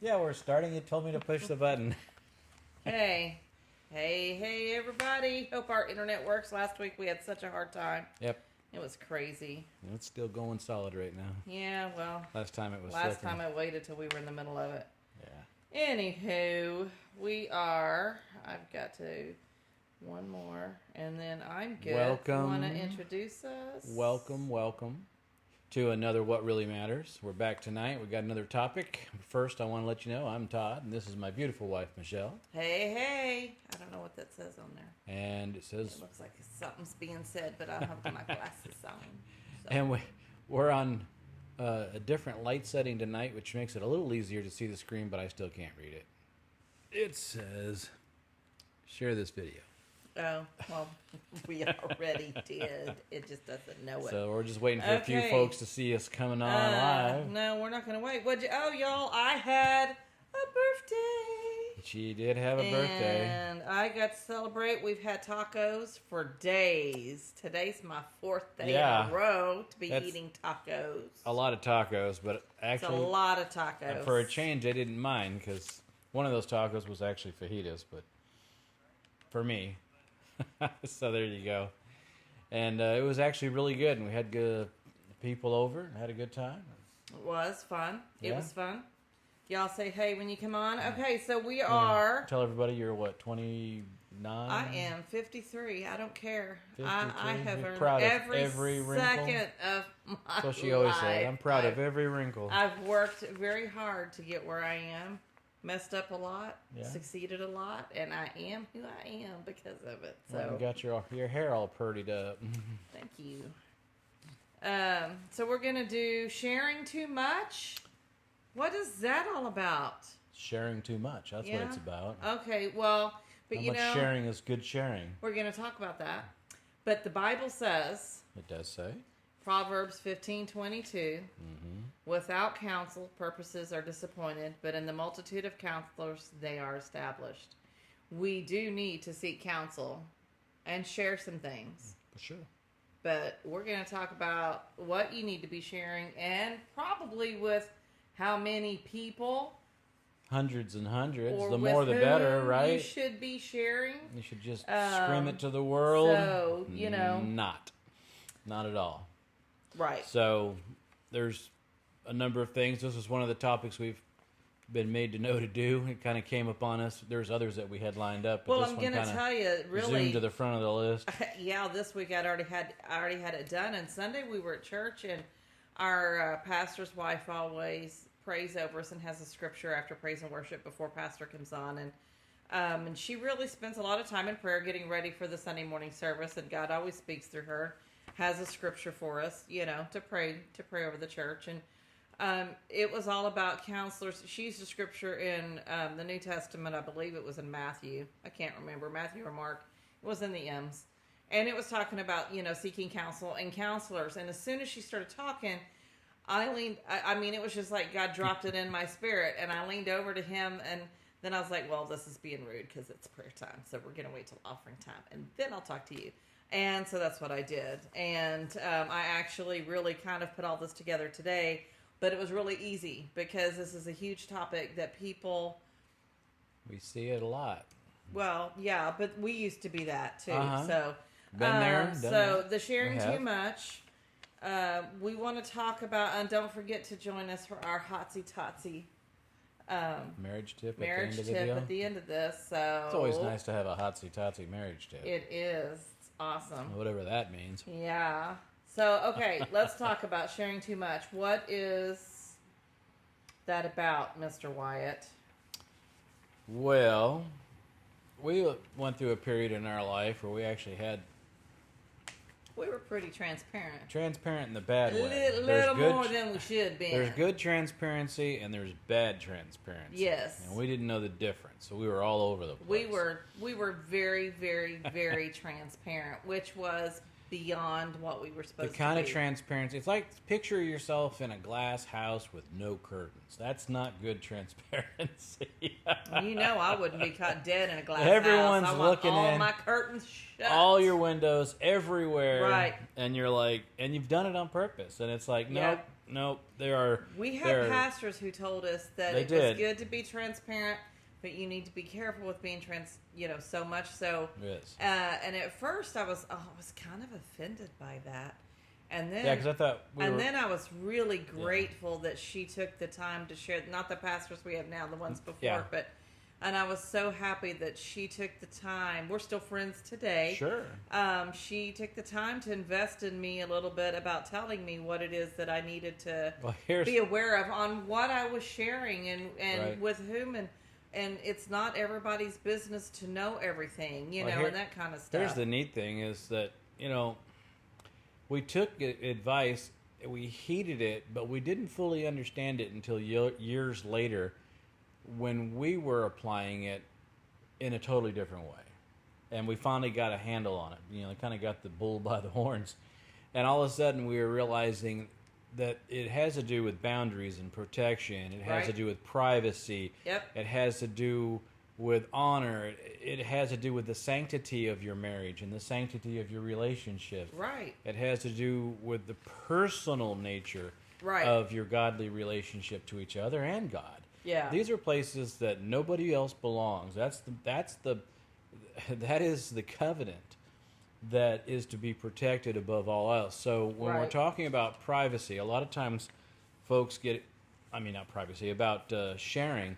Yeah, we're starting. It told me to push the button. Hey, everybody. Hope our internet works. Last week we had such a hard time. Yep. It was crazy. It's still going solid right now. Yeah, well. Last time it was Last time I waited till we were in the middle of it. Yeah. Anywho, I've got to, one more, and then I'm good. Welcome. Want to introduce us? Welcome to another What Really Matters. We're back tonight. We got another topic. First, I want to let you know I'm Todd, and this is my beautiful wife, Michelle. Hey. I don't know what that says on there. And it says... It looks like something's being said, but I don't have my glasses on. So. And we're on a different light setting tonight, which makes it a little easier to see the screen, but I still can't read it. It says, share this video. Oh, well, we already did. It just doesn't know it. So we're just waiting for a few folks to see us coming on live. No, we're not going to wait. Y'all, I had a birthday. She did have a birthday. And I got to celebrate. We've had tacos for days. Today's my fourth day in a row to be eating tacos. A lot of tacos, but actually... It's a lot of tacos. For a change, I didn't mind, because one of those tacos was actually fajitas, but for me... So there you go. And it was actually really good, and we had good people over and had a good time. It was fun. Yeah. It was fun. Y'all say hey when you come on. Okay, so we are... Tell everybody you're, what, 29? I am 53. I don't care. 53. I have You're earned proud of every wrinkle? second of my So she always life. said, I'm proud of every wrinkle. I've worked very hard to get where I am. Messed up a lot, succeeded a lot, and I am who I am because of it. So you got your hair all purdied up. Thank you. So we're going to do sharing too much. What is that all about? Sharing too much. That's what it's about. Okay, well, but How much sharing is good sharing? We're going to talk about that. But the Bible says... It does say. Proverbs 15:22. Without counsel, purposes are disappointed, but in the multitude of counselors, they are established. We do need to seek counsel and share some things. For sure. But we're going to talk about what you need to be sharing and probably with how many people. Hundreds and hundreds. Or the more the better, right? You should be sharing. You should just scream it to the world. So, Not at all. Right. So there's a number of things. This is one of the topics we've been made to know to do. It kind of came upon us. There's others that we had lined up. But well, I'm going to tell you, really, zoomed to the front of the list. Yeah, this week I already had it done. And Sunday we were at church, and our pastor's wife always prays over us and has a scripture after praise and worship before pastor comes on, and she really spends a lot of time in prayer getting ready for the Sunday morning service. And God always speaks through her. Has a scripture for us, to pray over the church. And it was all about counselors. She used a scripture in the New Testament. I believe it was in Matthew. I can't remember. Matthew or Mark. It was in the M's. And it was talking about, seeking counsel and counselors. And as soon as she started talking, I leaned, it was just like God dropped it in my spirit. And I leaned over to him, and then I was like, well, this is being rude because it's prayer time. So we're going to wait till offering time. And then I'll talk to you. And so that's what I did. And I actually really kind of put all this together today. But it was really easy because this is a huge topic that people... We see it a lot. Well, yeah, but we used to be that too. So, been there, done that. The sharing too much. We want to talk about, and don't forget to join us for our Hotsy Totsy marriage tip at the end of this. So it's always nice to have a Hotsy Totsy marriage tip. It is. Awesome. Whatever that means. Yeah. So, okay, let's talk about sharing too much. What is that about, Mr. Wyatt? Well, we went through a period in our life where we actually had... We were pretty transparent. Transparent in the bad way. A little more than we should be. There's good transparency and there's bad transparency. Yes. And we didn't know the difference, so we were all over the place. We were very, very, very transparent, which was beyond what we were supposed The to kind be. of transparency. It's like picture yourself in a glass house with no curtains. That's not good transparency. You know, I wouldn't be caught dead in a glass Everyone's house. I want looking all in. my curtains shut. All your windows everywhere. Right. And you're like, and you've done it on purpose. And it's like, nope, Yep. nope. There are. We had there are- pastors who told us that They it did. was good to be transparent, but you need to be careful with being so much so. Yes. And at first I was kind of offended by that. And then, Yeah, because I thought then I was really grateful that she took the time to share, not the pastors we have now, the ones before, and I was so happy that she took the time. We're still friends today. Sure. She took the time to invest in me a little bit about telling me what it is that I needed to be aware of on what I was sharing and Right. with whom, and it's not everybody's business to know everything, and that kind of stuff. Here's the neat thing is that, we took advice, we heeded it, but we didn't fully understand it until years later when we were applying it in a totally different way. And we finally got a handle on it. Kind of got the bull by the horns. And all of a sudden we were realizing that it has to do with boundaries and protection. It has to do with privacy. Yep. It has to do with honor. It has to do with the sanctity of your marriage and the sanctity of your relationship. Right. It has to do with the personal nature Right. of your godly relationship to each other and God. Yeah. These are places that nobody else belongs. That is the covenant that is to be protected above all else. So when we're talking about privacy, a lot of times folks not privacy, about sharing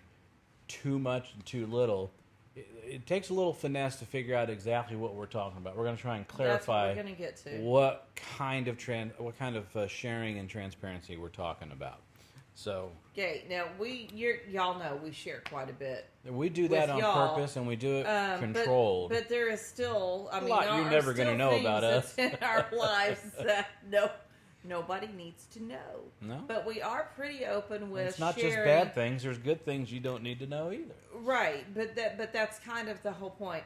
too much and too little. It takes a little finesse to figure out exactly what we're talking about. We're going to try and clarify That's what we're going to get to. what kind of sharing and transparency we're talking about. So, okay, now y'all know we share quite a bit. we do that on purpose, and we do it controlled. But there is still, a lot you're never going to know about us in our lives that nobody needs to know. No, but we are pretty open with. It's not sharing. just bad things. There's good things you don't need to know either. Right, but that's kind of the whole point.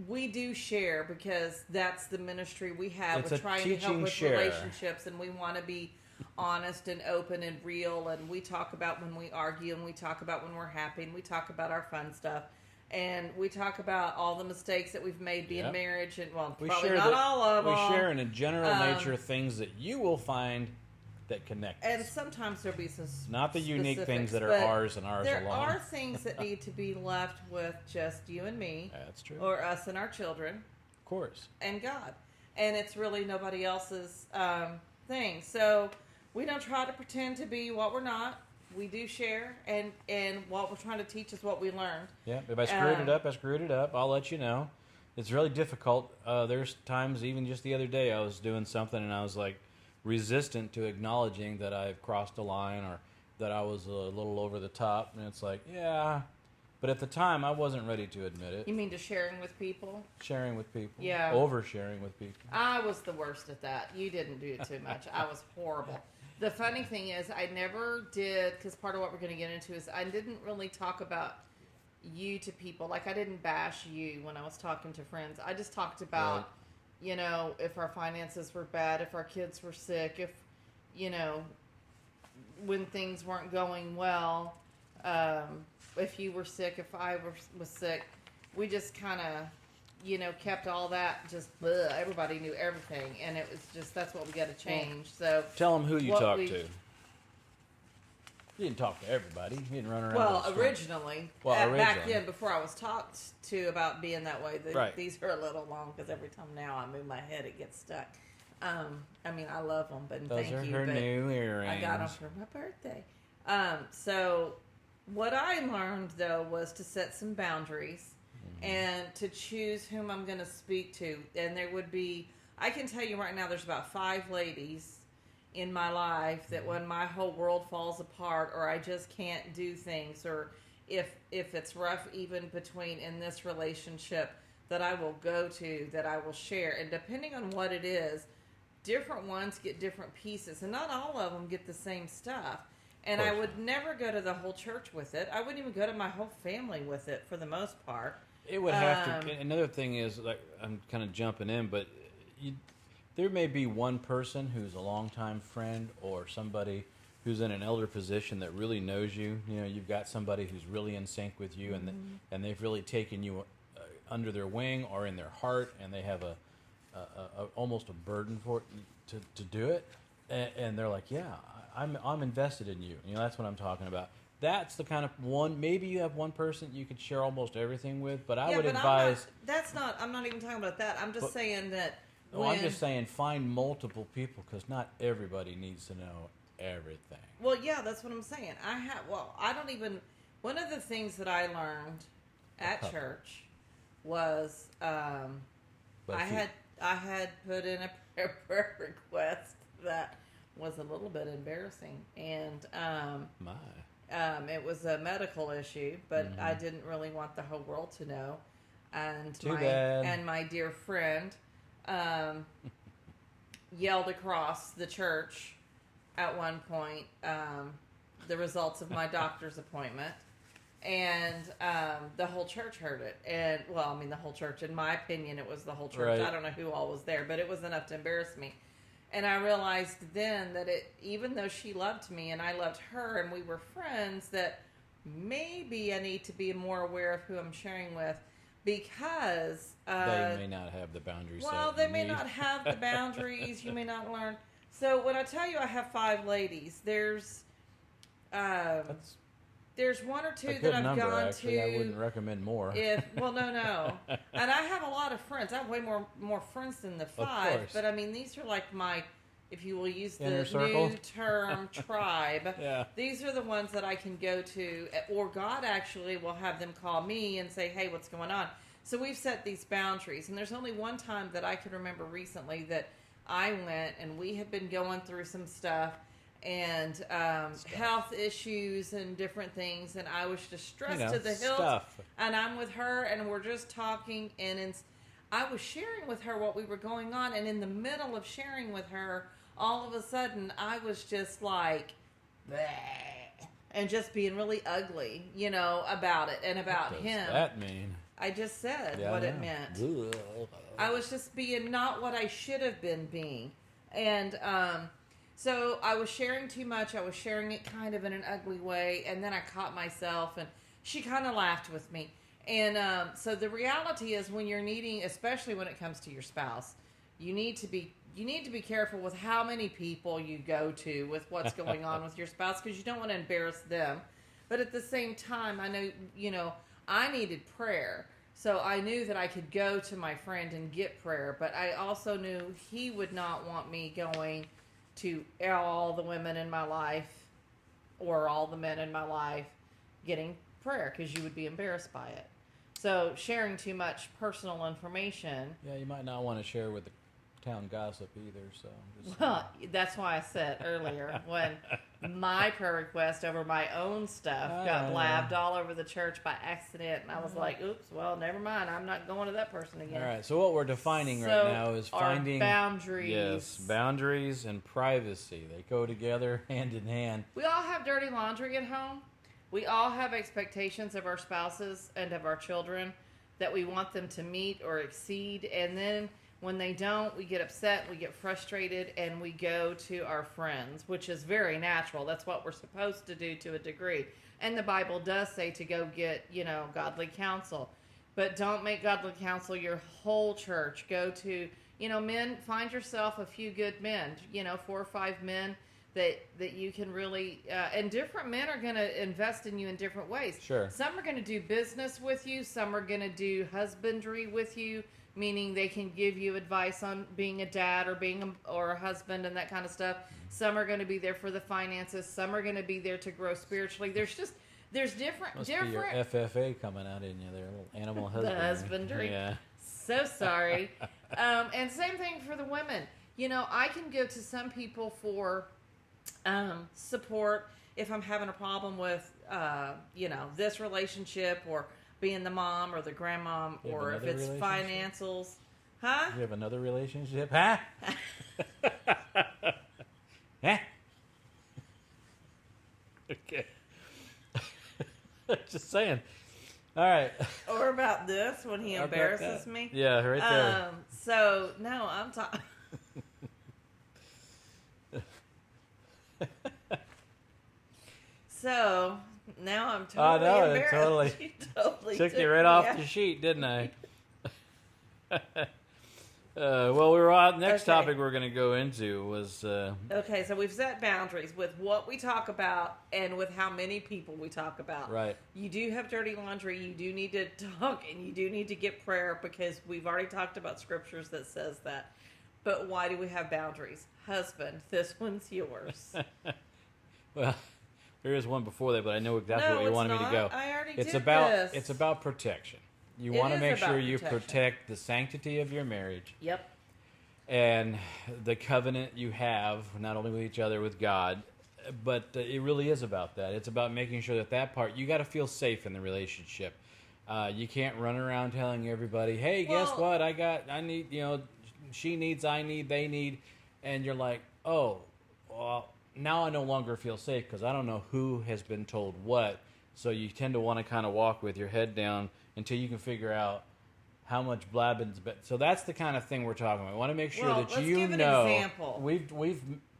We do share because that's the ministry we have. It's We're a trying to help teaching with share. relationships, and we want to be honest and open and real. And we talk about when we argue, and we talk about when we're happy, and we talk about our fun stuff, and we talk about all the mistakes that we've made being marriage, and probably not all of them. We share in a general nature things that you will find that connect us. And sometimes there'll be some not the unique specifics, things that are but ours and ours there alone. are things that need to be left with just you and me. That's true. Or us and our children. Of course. And God. And it's really nobody else's thing. So we don't try to pretend to be what we're not. We do share, and what we're trying to teach is what we learned. Yeah, if I screwed it up. I'll let you know. It's really difficult. There's times, even just the other day, I was doing something and I was like resistant to acknowledging that I've crossed a line or that I was a little over the top. And it's like, yeah. But at the time, I wasn't ready to admit it. You mean to sharing with people? Sharing with people. Yeah. Oversharing with people. I was the worst at that. You didn't do it too much. I was horrible. The funny thing is, I never did, because part of what we're going to get into is I didn't really talk about you to people. Like, I didn't bash you when I was talking to friends. I just talked about, if our finances were bad, if our kids were sick, if, when things weren't going well, if you were sick, if I was sick. We just kind of, kept all that just, everybody knew everything. And it was just, that's what we got to change. So tell them who you talked to. You didn't talk to everybody. You didn't run around. Well, originally. Back then, before I was talked to about being that way, these are a little long because every time now I move my head, it gets stuck. I love them, but those are her new earrings. I got them for my birthday. So what I learned, though, was to set some boundaries and to choose whom I'm going to speak to. And there would be, I can tell you right now, there's about 5 ladies in my life that when my whole world falls apart or I just can't do things, or if it's rough even in this relationship, that I will go to, that I will share. And depending on what it is, different ones get different pieces, and not all of them get the same stuff. And I would never go to the whole church with it. I wouldn't even go to my whole family with it for the most part. It would have to. Another thing is, like, I'm kind of jumping in, but there may be one person who's a longtime friend or somebody who's in an elder position that really knows you. You know, you've got somebody who's really in sync with you, and they've really taken you under their wing or in their heart, and they have a almost a burden for to do it, and they're like, yeah, I'm invested in you. You know, that's what I'm talking about. That's the kind of one. Maybe you have one person you could share almost everything with, but I would advise. I'm not even talking about that. I'm just saying that. I'm just saying find multiple people because not everybody needs to know everything. Well, yeah, that's what I'm saying. I don't even. One of the things that I learned at church was I had put in a prayer request that was a little bit embarrassing, and it was a medical issue, but I didn't really want the whole world to know. And my dear friend yelled across the church at one point the results of my doctor's appointment, and the whole church heard it. And the whole church. In my opinion, it was the whole church. Right. I don't know who all was there, but it was enough to embarrass me. And I realized then that even though she loved me and I loved her and we were friends, that maybe I need to be more aware of who I'm sharing with, because they may not have the boundaries. Well, they may not have the boundaries. You may not learn. So when I tell you I have 5 ladies, there's one or two that I've number, gone actually. to. I wouldn't recommend more. No. And I have a lot of friends. I have way more friends than the 5. But I mean, these are like my, if you will use the new term, tribe. Yeah. These are the ones that I can go to, or God actually will have them call me and say, hey, what's going on? So we've set these boundaries. And there's only one time that I can remember recently that I went and we had been going through some stuff and health issues and different things, and I was just stressed to the hilt, and I'm with her and we're just talking, and I was sharing with her what we were going on, and in the middle of sharing with her, all of a sudden I was just like bleh, and just being really ugly, about it and about him. What does that mean? I just said what it meant. I was just being not what I should have been being, and so I was sharing too much. I was sharing it kind of in an ugly way, and then I caught myself, and she kind of laughed with me. And so the reality is, when you're needing, especially when it comes to your spouse, you need to be careful with how many people you go to with what's going on with your spouse, because you don't want to embarrass them. But at the same time, I know, I needed prayer. So I knew that I could go to my friend and get prayer, but I also knew he would not want me going to all the women in my life or all the men in my life getting prayer, because you would be embarrassed by it. So sharing too much personal information. Yeah, you might not want to share with the town gossip either. So that's why I said earlier, when my prayer request over my own stuff got blabbed all over the church by accident, and I was like, oops, well, never mind, I'm not going to that person again. All right, so what we're defining right now is finding boundaries. Yes, boundaries and privacy. They go together hand in hand. We all have dirty laundry at home. We all have expectations of our spouses and of our children that we want them to meet or exceed, and then when they don't, we get upset, we get frustrated, and we go to our friends, which is very natural. That's what we're supposed to do to a degree. And the Bible does say to go get, godly counsel. But don't make godly counsel your whole church. Go to, men, find yourself a few good men, 4 or 5 men that you can really, and different men are going to invest in you in different ways. Sure. Some are going to do business with you. Some are going to do husbandry with you, meaning they can give you advice on being a dad or being or a husband and that kind of stuff. Some are going to be there for the finances. Some are going to be there to grow spiritually. There's different. Must be your FFA coming out in you there, little animal husbandry. The husbandry. Yeah. So sorry. And same thing for the women. I can go to some people for support if I'm having a problem with, this relationship, or being the mom or the grandmom, or if it's financials. Huh? You have another relationship? Huh? Huh? Okay. Just saying. All right. Or about this, when he embarrasses me. Yeah, right there. So, no, I'm talking... So now I'm I totally know, it embarrassed. totally You totally took took you right me off out. the sheet, didn't I? Well, we were on. Next Okay. topic we're going to go into was Okay, so we've set boundaries with what we talk about and with how many people we talk about. right. You do have dirty laundry. You do need to talk, and you do need to get prayer because we've already talked about scriptures that says that. But why do we have boundaries? Husband, this one's yours. Well, there is one before that, but I know exactly No, what you it's wanted me to not. go. I already It's did about this. it's about protection. You It want to is make about sure you protection. protect the sanctity of your marriage Yep. and the covenant you have, not only with each other, with God, but it really is about that. It's about making sure that part, you got to feel safe in the relationship. You can't run around telling everybody, hey, guess Well- what? I need, she needs, I need, they need. And you're like, oh, well, now I no longer feel safe because I don't know who has been told what. So you tend to want to kind of walk with your head down until you can figure out how much blabbing's been. So that's the kind of thing we're talking about. We want to make sure Well, that let's you give an know. example.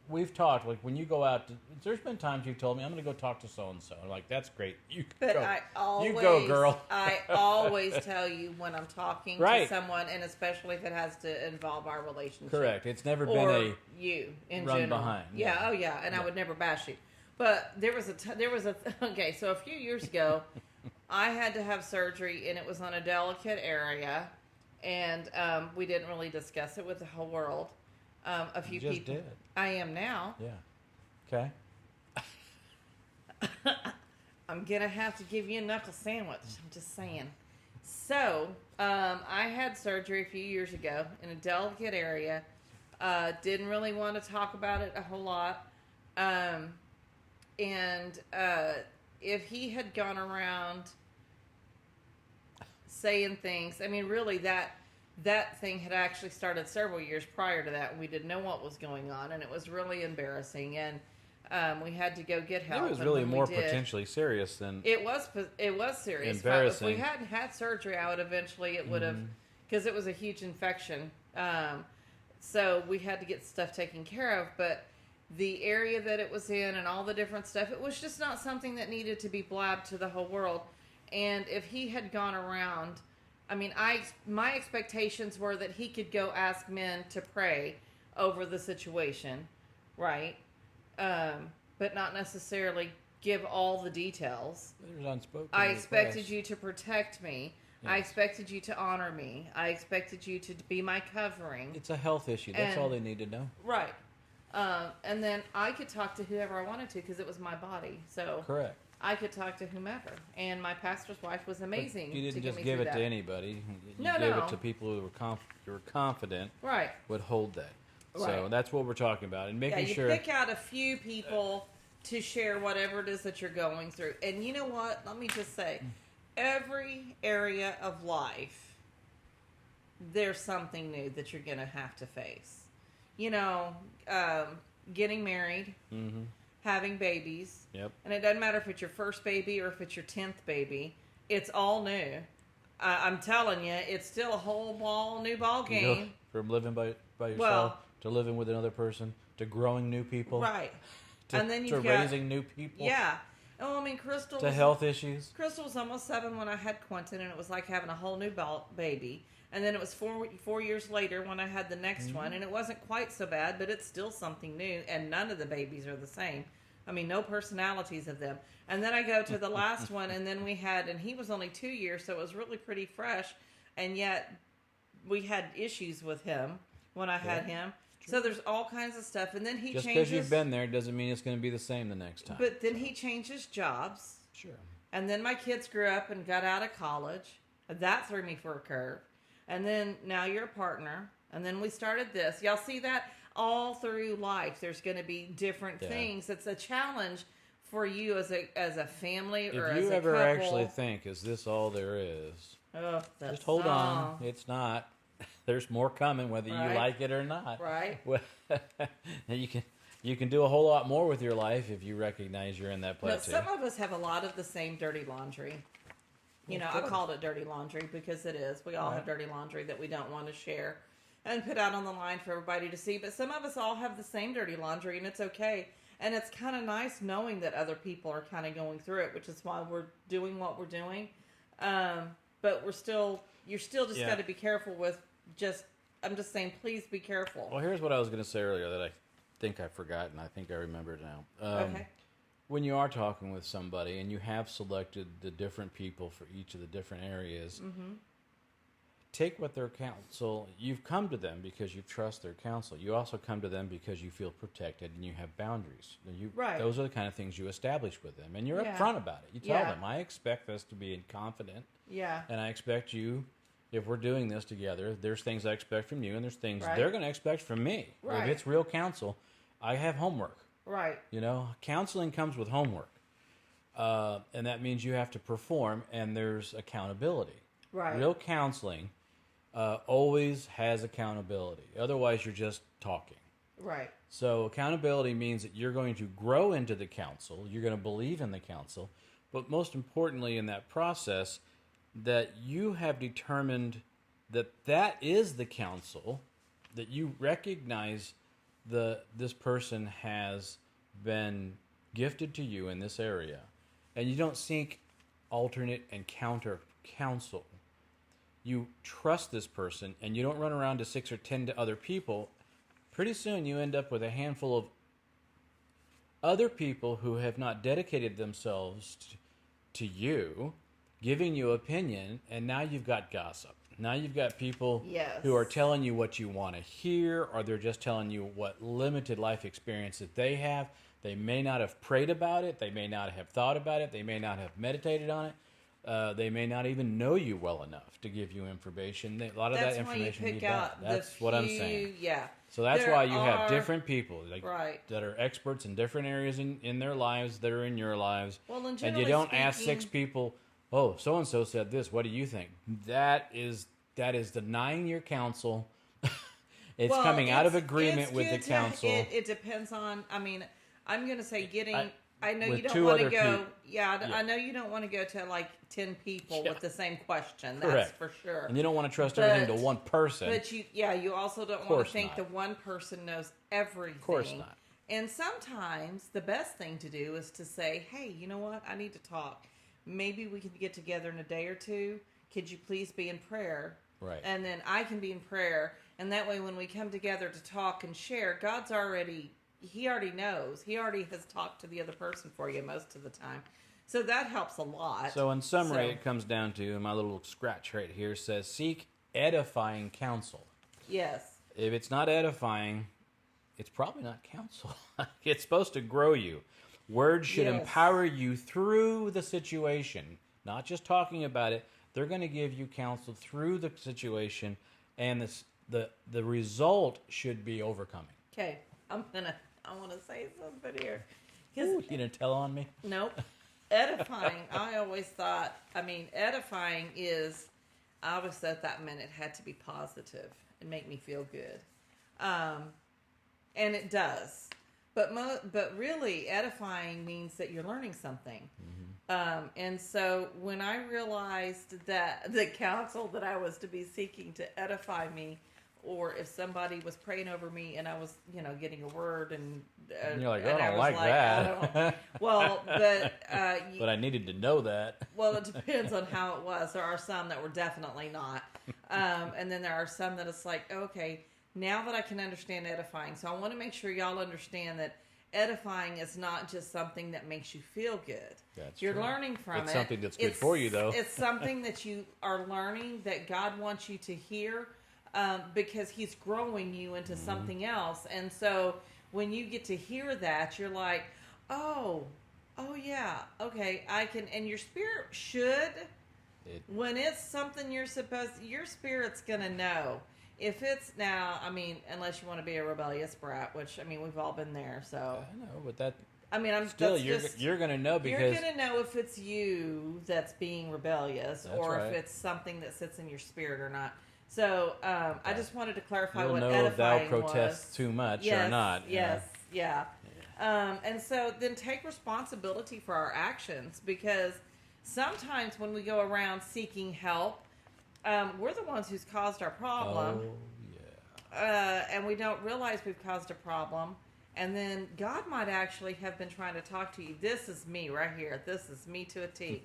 We've talked, like when you go out. There's been times you've told me I'm going to go talk to so and so. Like that's great. You But go. I always, you go, girl. I always tell you when I'm talking Right. to someone, and especially if it has to involve our relationship. Correct. It's never Or been you in run general. behind. Yeah. Yeah. Oh yeah. And Yeah. I would never bash you. But there was a okay. So a few years ago, I had to have surgery, and it was on a delicate area, and we didn't really discuss it with the whole world. A few You just people. did. I am now. Yeah. Okay. I'm gonna have to give you a knuckle sandwich. I'm just saying. So, I had surgery a few years ago in a delicate area. Didn't really want to talk about it a whole lot. If he had gone around saying things, I mean, really, that thing had actually started several years prior to that, and we didn't know what was going on, and it was really embarrassing, and we had to go get help. It was and really when we more did, potentially serious than. It was serious. Embarrassing. If we hadn't had surgery, I would eventually it would have, because it was a huge infection. So we had to get stuff taken care of, but the area that it was in and all the different stuff, it was just not something that needed to be blabbed to the whole world. And if he had gone around, I mean, my expectations were that he could go ask men to pray over the situation, right? But not necessarily give all the details. There's unspoken. I expected requests. you to protect me. I Yes. expected you to honor me. I expected you to be my covering. It's a health issue. That's And- all they need to know. Right. And then I could talk to whoever I wanted to because it was my body. So Correct. I could talk to whomever. And my pastor's wife was amazing. But you to didn't get just me give through it that. to anybody. You No, gave no. it to people who were confident Right. would hold that. So Right. that's what we're talking about, and Yeah, making you sure. pick out a few people to share whatever it is that you're going through. And you know what? Let me just say, every area of life, there's something new that you're going to have to face. You know, getting married, Mm-hmm. having babies, Yep. and it doesn't matter if it's your first baby or if it's your 10th baby, it's all new. I'm telling you, it's still a whole new ball You go game. from living by yourself Well- to living with another person to growing new people, Right. to, And then to you've got- raising new people, Yeah. Oh, I mean, Crystal to was- health issues. Crystal was almost 7 when I had Quentin, and it was like having a whole new baby. And then it was 4 years later when I had the next one, and it wasn't quite so bad, but it's still something new, and none of the babies are the same. I mean, no personalities of them. And then I go to the last one, and then and he was only 2 years, so it was really pretty fresh, and yet we had issues with him when I had him. So there's all kinds of stuff, and then he Just changes. because you've been there doesn't mean it's going to be the same the next time. But then he changes jobs. Sure. And then my kids grew up and got out of college. That threw me for a curve. And then now you're a partner. And then we started this. Y'all see that all through life. There's going to be different Yeah. things. It's a challenge for you as a family or If as you a ever couple. actually think, is this all there is? Oh, that Just hold song. on. It's not. There's more coming, whether Right. you like it or not. Right. Well, and you can do a whole lot more with your life if you recognize you're in that But plateau. some of us have a lot of the same dirty laundry. You know, Of I course. called it dirty laundry because it is. We all have Right. dirty laundry that we don't want to share and put out on the line for everybody to see. But some of us all have the same dirty laundry, and it's okay. And it's kind of nice knowing that other people are kind of going through it, which is why we're doing what we're doing. But you're still just got to be careful with I'm just saying, please be careful. Well, here's what I was going to say earlier that I think I forgot, and I think I remember it now. Okay. When you are talking with somebody and you have selected the different people for each of the different areas, take what their counsel. You've come to them because you trust their counsel. You also come to them because you feel protected and you have boundaries. Right. Those are the kind of things you establish with them, and you're upfront about it. You tell them, I expect us to be confident. Yeah. And I expect you, if we're doing this together, there's things I expect from you, and there's things Right. they're going to expect from me. Right. If it's real counsel, I have homework. Right. Counseling comes with homework. And that means you have to perform, and there's accountability. Right. Real counseling always has accountability. Otherwise, you're just talking. Right. So accountability means that you're going to grow into the counsel. You're going to believe in the counsel. But most importantly in that process, that you have determined that is the counsel, that you recognize this person has been gifted to you in this area, and you don't seek alternate and counter counsel. You trust this person, and you don't run around to 6 or 10 other people. Pretty soon you end up with a handful of other people who have not dedicated themselves to you, giving you opinion, and now you've got gossip. Now you've got people who are telling you what you want to hear, or they're just telling you what limited life experience that they have. They may not have prayed about it. They may not have thought about it. They may not have meditated on it. They may not even know you well enough to give you information. A lot of that information you got. That's what I'm saying. Yeah. So that's why you have different people that are experts in different areas in their lives that are in your lives. Well, and you don't ask 6 people, oh, so-and-so said this. What do you think? That is denying your counsel. It's coming out of agreement with the counsel. It depends on, I'm going to say I know you with don't want to go. people. I know you don't want to go to like 10 people with the same question. Correct. That's for sure. And you don't want to trust everything to one person. But you also don't want to think that one person knows everything. Of course not. And sometimes the best thing to do is to say, hey, you know what? I need to talk. Maybe we can get together in a day or two. Could you please be in prayer? Right. And then I can be in prayer. And that way when we come together to talk and share, He already knows. He already has talked to the other person for you most of the time. So that helps a lot. So in summary, it comes down to, my little scratch right here says, seek edifying counsel. Yes. If it's not edifying, it's probably not counsel. It's supposed to grow you. Words should empower you through the situation, not just talking about it. They're going to give you counsel through the situation, and the result should be overcoming. Okay. I want to say something here. Ooh, you didn't tell on me? Nope. Edifying, I always thought, edifying is, I always thought that meant it had to be positive and make me feel good. And it does. But really, edifying means that you're learning something. Mm-hmm. And so when I realized that the counsel that I was to be seeking to edify me, or if somebody was praying over me and I was, getting a word and you're like, I don't like that. I don't. Well, but but I needed to know that. Well, it depends on how it was. There are some that were definitely not, and then there are some that it's like, okay, now that I can understand edifying, so I want to make sure y'all understand that edifying is not just something that makes you feel good. You're learning from it. It's something that's good for you, though. It's something that you are learning that God wants you to hear. Because he's growing you into something else. And so when you get to hear that, you're like, oh yeah, okay, I can. And your spirit should, when it's something your spirit's going to know. If it's now, unless you want to be a rebellious brat, which, we've all been there, so. I know, but that. You're going to know because. You're going to know if it's you that's being rebellious or if it's something that sits in your spirit or not. So I just wanted to clarify what edifying was. You'll know if thou protest too much or not. Yes. And so then take responsibility for our actions, because sometimes when we go around seeking help, we're the ones who's caused our problem. Oh, yeah. And we don't realize we've caused a problem. And then God might actually have been trying to talk to you. This is me right here. This is me to a T.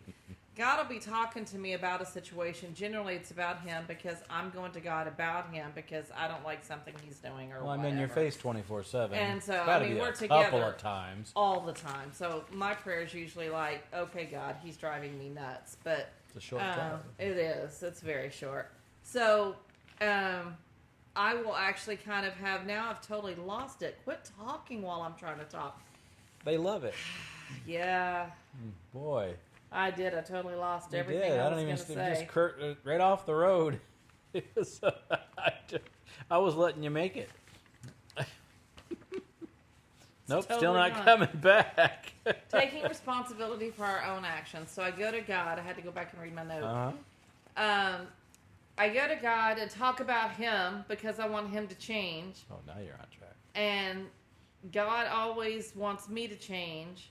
God will be talking to me about a situation. Generally, it's about Him because I'm going to God about Him because I don't like something He's doing or Well, I'm whatever. in your face 24/7. And so, it's gotta I mean, be we're a together couple of times. all the time. So my prayer is usually like, okay, God, He's driving me nuts. But It's a short drive. it is. It's very short. So I will actually kind of have, now I've totally lost it. Quit talking while I'm trying to talk. They love it. Yeah, Boy. I did. I totally lost You everything did. I I was don't going even to say. just right off the road. I was letting you make it. Nope, totally still not not. coming back. Taking responsibility for our own actions. So I go to God. I had to go back and read my note. Uh-huh. I go to God and talk about Him because I want Him to change. Oh, now you're on track. And God always wants me to change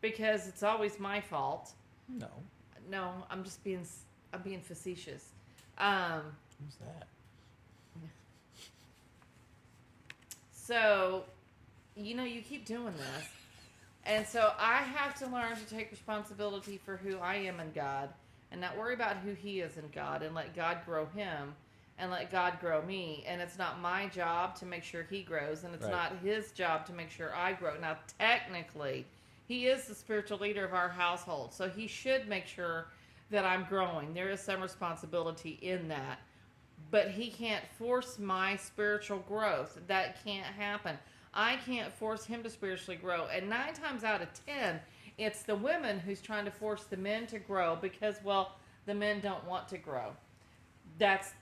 because it's always my fault. No, I'm being facetious. Who's that? So, you keep doing this. And so I have to learn to take responsibility for who I am in God and not worry about who He is in God and let God grow Him and let God grow me. And it's not my job to make sure He grows, and it's Right. not His job to make sure I grow. Now, technically, He is the spiritual leader of our household, so He should make sure that I'm growing. There is some responsibility in that. But He can't force my spiritual growth. That can't happen. I can't force Him to spiritually grow. And 9 times out of 10, it's the women who's trying to force the men to grow because, well, the men don't want to grow. That's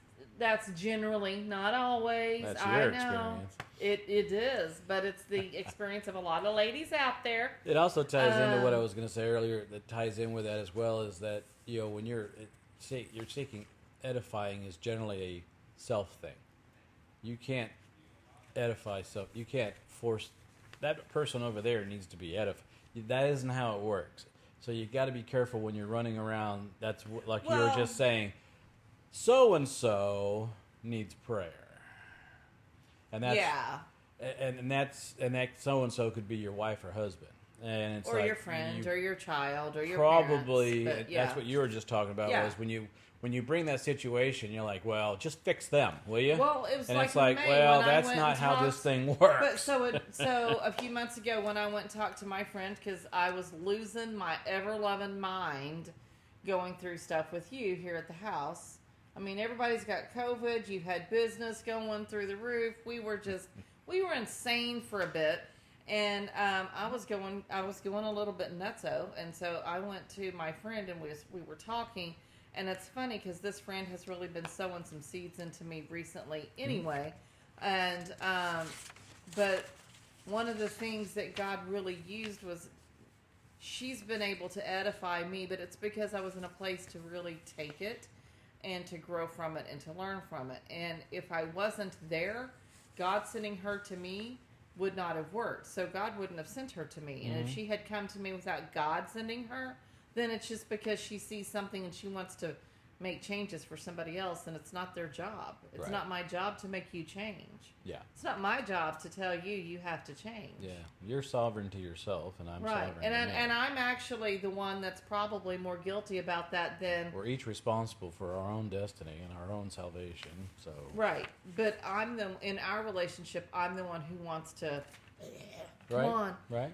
generally, not always. That's I your know. experience. It is, but it's the experience of a lot of ladies out there. It also ties into what I was going to say earlier. That ties in with that as well. Is that when you're seeking edifying is generally a self thing. You can't edify self. You can't force that person over there needs to be edified. That isn't how it works. So you got to be careful when you're running around. That's like you were just saying. So and so needs prayer, and that's and that so and so could be your wife or husband, and it's or like your friend, or your child, or your probably. parents. But, that's what you were just talking about. Yeah. Was when you bring that situation, you're like, well, just fix them, will you? Well, it was and like it's like, in May well, when I that's went not and how talked- this thing works. But so a few months ago when I went and talked to my friend because I was losing my ever-loving mind going through stuff with you here at the house. I mean, everybody's got COVID. You had business going through the roof. We were insane for a bit. And I was going a little bit nutso. And so I went to my friend and we were talking. And it's funny because this friend has really been sowing some seeds into me recently anyway. And, but one of the things that God really used was she's been able to edify me, but it's because I was in a place to really take it and to grow from it and to learn from it. And if I wasn't there, God sending her to me would not have worked. So God wouldn't have sent her to me. And if she had come to me without God sending her, then it's just because she sees something and she wants to make changes for somebody else, and it's not their job. It's Right. not my job to make you change. Yeah. It's not my job to tell you you have to change. Yeah. You're sovereign to yourself, and I'm Right. sovereign And to me. and I'm actually the one that's probably more guilty about that than We're each responsible for our own destiny and our own salvation. So right. But in our relationship, I'm the one who wants to come right, on. right,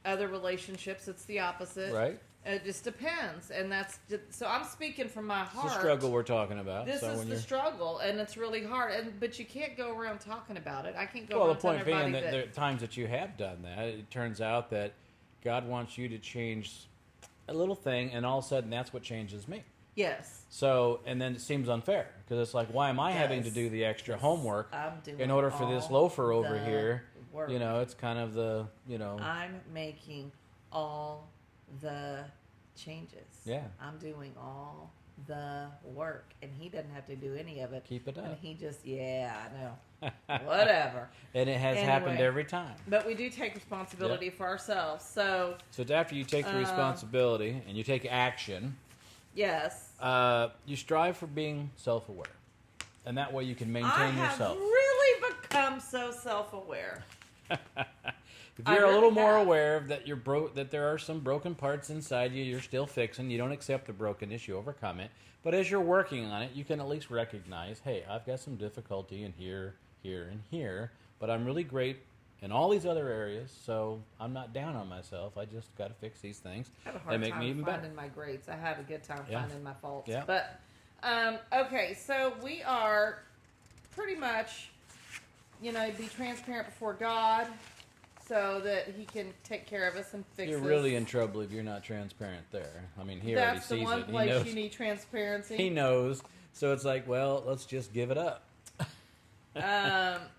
Other relationships, it's the opposite. right. It just depends, and that's so. I'm speaking from my heart. It's the struggle we're talking about. This so is when the you're, struggle, and it's really hard. But you can't go around talking about it. I can't go well, around the point telling being everybody that there are times that you have done that. It turns out that God wants you to change a little thing, and all of a sudden, that's what changes me. yes, So, and then it seems unfair because it's like, why am I having to Yes. do the extra homework I'm doing in order for this all loafer over the here? work. It's kind of the I'm making all the changes. Yeah. I'm doing all the work, and he doesn't have to do any of it. Keep it And up. he just, I know, whatever. And it has happened Anyway. every time. But we do take responsibility for ourselves. So So it's after you take the responsibility and you take action, yes, you strive for being self-aware, and that way you can maintain I have yourself. really become so self-aware. If you're a little more aware of that that there are some broken parts inside you, you're still fixing. You don't accept the brokenness, you overcome it. But as you're working on it, you can at least recognize, hey, I've got some difficulty in here, here, and here, but I'm really great in all these other areas, so I'm not down on myself. I just got to fix these things that make me even finding better. my grades. I have a good time finding my faults. Yeah. But okay, so we are pretty much, be transparent before God, so that He can take care of us and fix us. You're really in trouble if you're not transparent there. I mean, He already sees it. That's the one place you need transparency. He knows. So it's like, well, let's just give it up.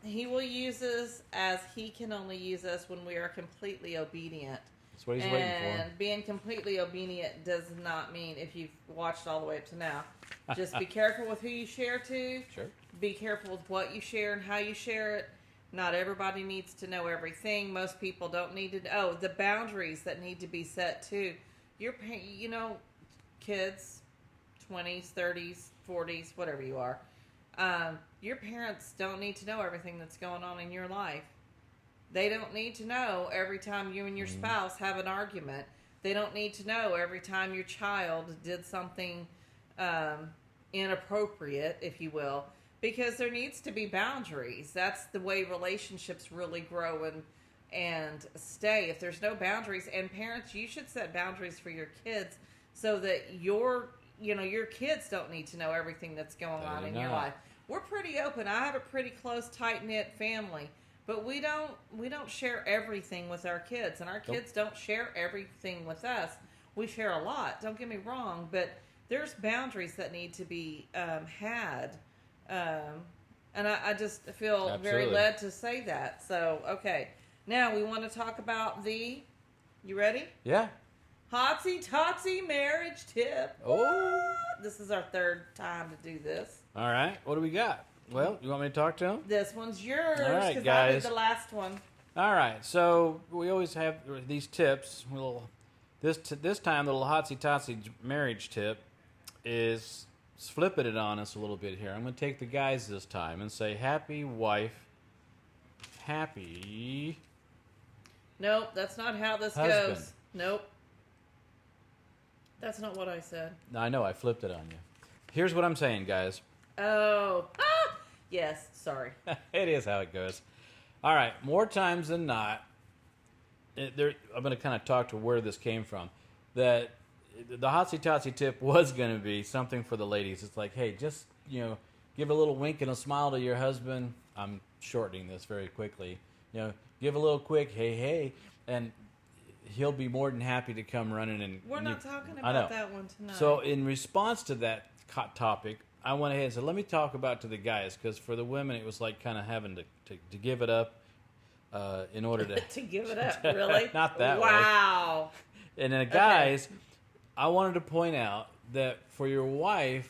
He will use us as He can only use us when we are completely obedient. That's what He's waiting for. And being completely obedient does not mean, if you've watched all the way up to now, just be careful with who you share to. Sure. Be careful with what you share and how you share it. Not everybody needs to know everything. Most people don't need to. Oh, the boundaries that need to be set too. Kids, 20s, 30s, 40s, whatever you are. Your parents don't need to know everything that's going on in your life. They don't need to know every time you and your spouse have an argument. They don't need to know every time your child did something inappropriate, if you will. Because there needs to be boundaries. That's the way relationships really grow and stay. If there's no boundaries, and parents, you should set boundaries for your kids so that your kids don't need to know everything that's going on in your life. We're pretty open. I have a pretty close, tight-knit family, but we don't share everything with our kids, and our kids don't share everything with us. We share a lot. Don't get me wrong, but there's boundaries that need to be had. And I just feel very led to say that. So, okay. Now we want to talk about you ready? Yeah. Hotsy-totsy marriage tip. Oh. This is our third time to do this. All right. What do we got? Well, you want me to talk to him? This one's yours. All right, because guys. I did the last one. All right. So we always have these tips. This time, the little hotsy-totsy marriage tip is flipping it on us a little bit here. I'm going to take the guys this time and say, happy wife, happy... Nope, that's not how this husband. goes. Nope. That's not what I said. I know, I flipped it on you. Here's what I'm saying, guys. Oh. Ah! Yes, sorry. It is how it goes. All right, more times than not, I'm going to kind of talk to where this came from. That the hotsy-totsy tip was going to be something for the ladies. It's like, hey, just, give a little wink and a smile to your husband. I'm shortening this very quickly. Give a little quick, hey, and he'll be more than happy to come running. And we're not talking about that one tonight. So in response to that topic, I went ahead and said, let me talk about to the guys, because for the women, it was like kind of having to give it up in order to... to give it up, really? Not that way. Wow. And then guys... Okay. I wanted to point out that for your wife,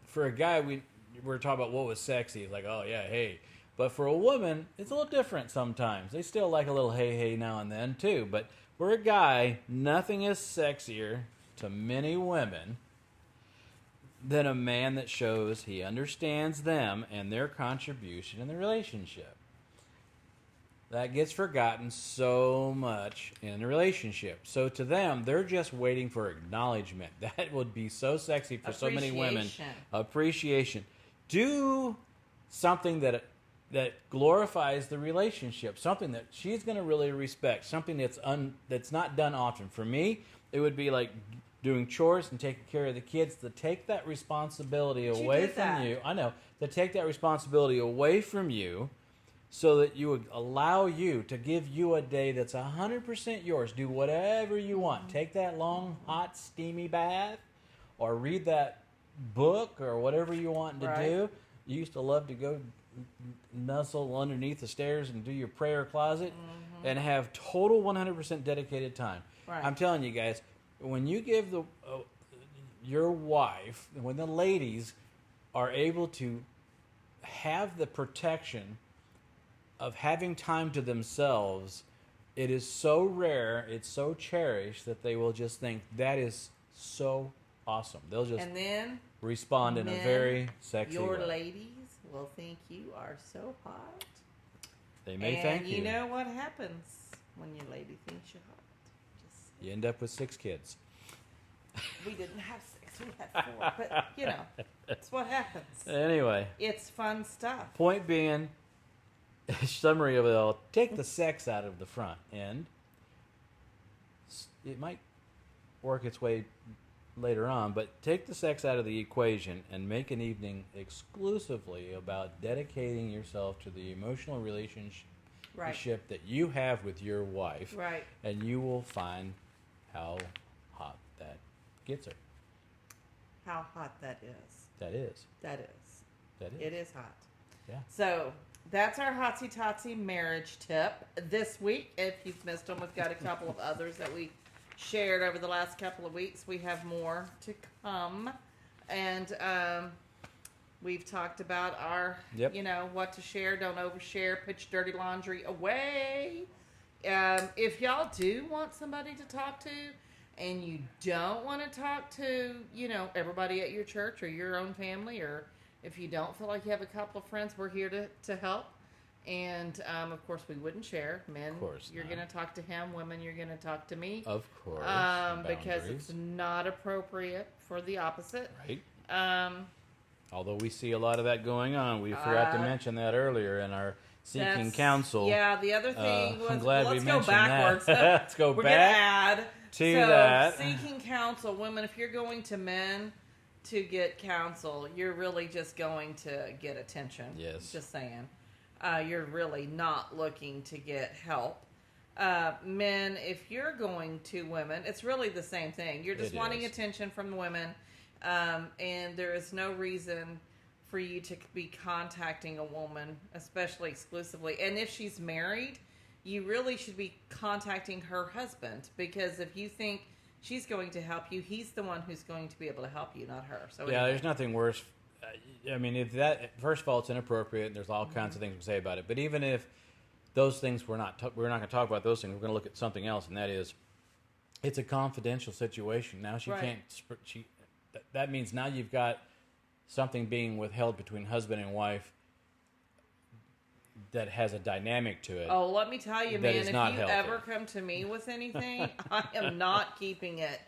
for a guy, we were talking about what was sexy. Like, oh, yeah, hey. But for a woman, it's a little different sometimes. They still like a little hey now and then, too. But for a guy, nothing is sexier to many women than a man that shows he understands them and their contribution in the relationship. That gets forgotten so much in a relationship. So to them, they're just waiting for acknowledgement. That would be so sexy for so many women. Appreciation. Do something that glorifies the relationship. Something that she's going to really respect. Something that's not done often. For me, it would be like doing chores and taking care of the kids. To take that responsibility away from you. I know. To take that responsibility away from you, so that you would allow you to give you a day that's 100% yours. Do whatever you want. Take that long, hot, steamy bath, or read that book, or whatever you want to do. You used to love to go nuzzle underneath the stairs and do your prayer closet and have total 100% dedicated time. Right. I'm telling you guys, when you give your wife, when the ladies are able to have the protection of having time to themselves, it is so rare, it's so cherished, that they will just think that is so awesome. They'll just respond in a very sexy way. Your ladies will think you are so hot. They may and thank you know what happens when your lady thinks you're hot. Just You end up with 6 kids. we didn't have 6, we had 4, but you know, that's what happens. Anyway, It's fun stuff. point being, summary of it all, take the sex out of the front end. It might work its way later on, but take the sex out of the equation and make an evening exclusively about dedicating yourself to the emotional relationship Right. that you have with your wife, Right. and you will find how hot that gets her. How hot that is. That is. That is. That is. It is hot. Yeah. So that's our Hotsy Totsy marriage tip this week. If you've missed them, we've got a couple of others that we shared over the last couple of weeks. We have more to come. And we've talked about our, Yep. what to share, don't overshare, put your dirty laundry away. If y'all do want somebody to talk to, and you don't want to talk to, everybody at your church or your own family, or if you don't feel like you have a couple of friends, we're here to help. And, of course, we wouldn't share. Men, Of course you're not. going to talk to him. Women, you're going to talk to me. Of course. Because Boundaries. it's not appropriate for the opposite. Right. Although we see a lot of that going on. We forgot to mention that earlier in our Seeking Counsel. Yeah, the other thing was, I'm glad let's we go mentioned backwards. that. Let's go We're back going to add to that. Seeking counsel, women, if you're going to men to get counsel, you're really just going to get attention. Yes. Just saying. You're really not looking to get help. Men, if you're going to women, it's really the same thing. You're just wanting attention from the women, and there is no reason for you to be contacting a woman, especially exclusively. And if she's married, you really should be contacting her husband, because if you think she's going to help you, he's the one who's going to be able to help you, not her. So Yeah, there's nothing worse. I mean, if that, first of all, it's inappropriate, and there's all kinds of things we say about it. But even if those things, we're not going to talk about those things. We're going to look at something else, and that is, it's a confidential situation. Now she can't. That means now you've got something being withheld between husband and wife that has a dynamic to it. Oh, let me tell you, man, if you healthy. ever come to me with anything, I am not keeping it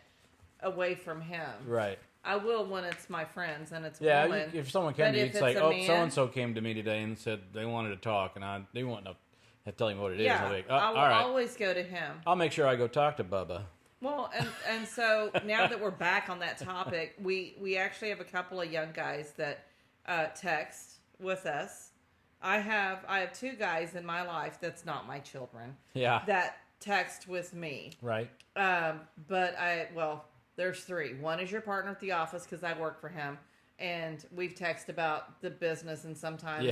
away from him. Right. I will when it's my friends and it's Yeah, women. if someone came But to you, if it's like, a oh, man- so-and-so came to me today and said they wanted to talk, and they want to tell him what it is. Yeah, I'll be like, I will all right. always go to him. I'll make sure I go talk to Bubba. Well, and so now that we're back on that topic, we actually have a couple of young guys that text with us. I have 2 guys in my life that's not my children. Yeah. That text with me. Right. But there's 3. One is your partner at the office because I work for him, and we've texted about the business and sometimes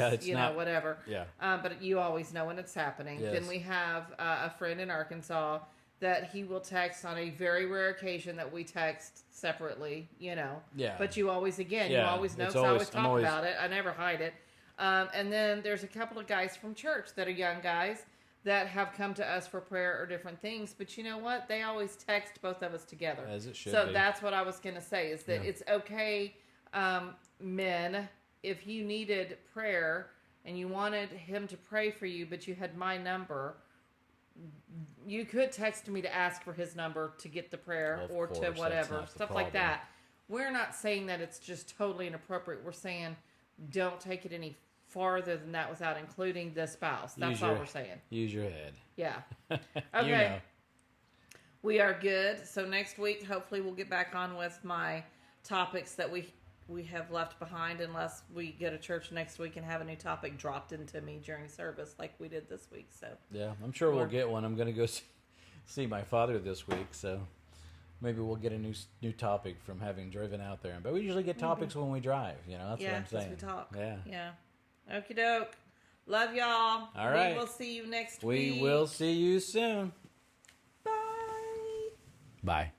whatever. Yeah. But you always know when it's happening. Yes. Then we have a friend in Arkansas that he will text on a very rare occasion that we text separately. Yeah. But you always know, It's because I always- always I'm talk always- about it. I never hide it. And then there's a couple of guys from church that are young guys that have come to us for prayer or different things. But you know what? They always text both of us together. As it should so be. that's what I was going to say, is that it's okay, men, if you needed prayer and you wanted him to pray for you, but you had my number, you could text me to ask for his number to get the prayer Of or course, to that's whatever, not the stuff like problem. that. We're not saying that it's just totally inappropriate. We're saying don't take it any farther than that without including the spouse. That's all we're saying. Use your head. Yeah. You Okay. know. We are good. So next week, hopefully, we'll get back on with my topics that we have left behind, unless we go to church next week and have a new topic dropped into me during service like we did this week. So Yeah, I'm sure we'll get one. I'm going to go see my father this week, so maybe we'll get a new topic from having driven out there. But we usually get topics when we drive. That's what I'm saying. we talk. Yeah. Yeah. Okie doke. Love y'all. All right. We will see you next week. We will see you soon. Bye. Bye.